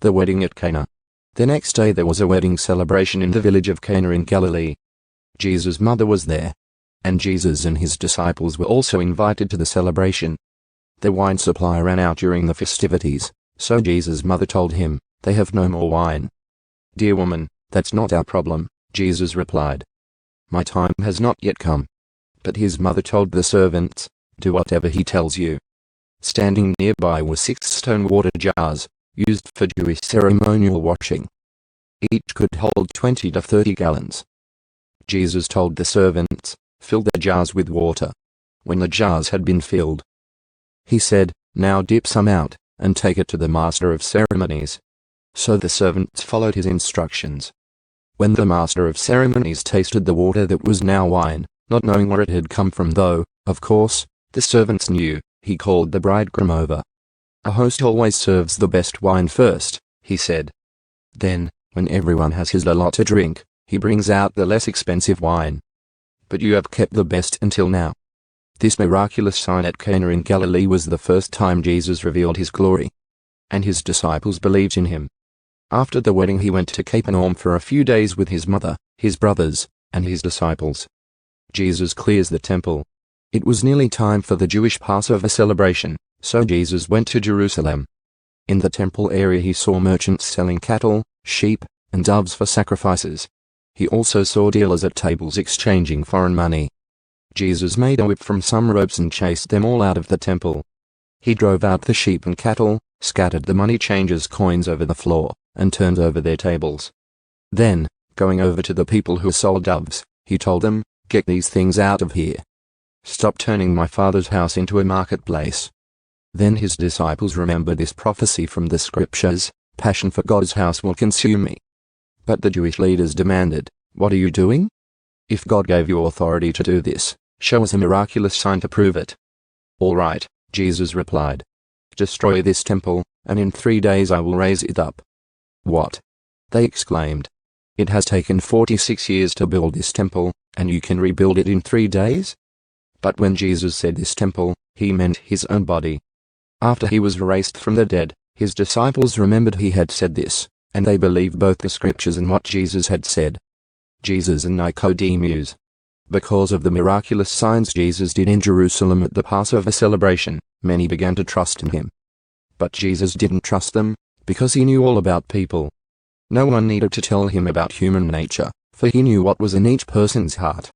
The wedding at Cana. The next day there was a wedding celebration in the village of Cana in Galilee. Jesus' mother was there, and Jesus and his disciples were also invited to the celebration. The wine supply ran out during the festivities, so Jesus' mother told him, "They have no more wine." "Dear woman, that's not our problem," Jesus replied. "My time has not yet come." But his mother told the servants, "Do whatever he tells you." Standing nearby were 6 stone water jars, used for Jewish ceremonial washing. Each could hold 20 to 30 gallons. Jesus told the servants, "Fill the jars with water." When the jars had been filled, he said, "Now dip some out, and take it to the master of ceremonies." So the servants followed his instructions. When the master of ceremonies tasted the water that was now wine, not knowing where it had come from though, of course, the servants knew, he called the bridegroom over. "A host always serves the best wine first," he said. "Then, when everyone has his lot to drink, he brings out the less expensive wine. But you have kept the best until now." This miraculous sign at Cana in Galilee was the first time Jesus revealed his glory, and his disciples believed in him. After the wedding he went to Capernaum for a few days with his mother, his brothers, and his disciples. Jesus clears the temple. It was nearly time for the Jewish Passover celebration, so Jesus went to Jerusalem. In the temple area he saw merchants selling cattle, sheep, and doves for sacrifices. He also saw dealers at tables exchanging foreign money. Jesus made a whip from some ropes and chased them all out of the temple. He drove out the sheep and cattle, scattered the money changers' coins over the floor, and turned over their tables. Then, going over to the people who sold doves, he told them, "Get these things out of here. Stop turning my Father's house into a marketplace." Then his disciples remembered this prophecy from the scriptures, "Passion for God's house will consume me." But the Jewish leaders demanded, "What are you doing? If God gave you authority to do this, show us a miraculous sign to prove it." "All right," Jesus replied. "Destroy this temple, and in 3 days I will raise it up." "What?" they exclaimed. "It has taken 46 years to build this temple, and you can rebuild it in 3 days?" But when Jesus said this temple, he meant his own body. After he was raised from the dead, his disciples remembered he had said this, and they believed both the scriptures and what Jesus had said. Jesus and Nicodemus. Because of the miraculous signs Jesus did in Jerusalem at the Passover celebration, many began to trust in him. But Jesus didn't trust them, because he knew all about people. No one needed to tell him about human nature, for he knew what was in each person's heart.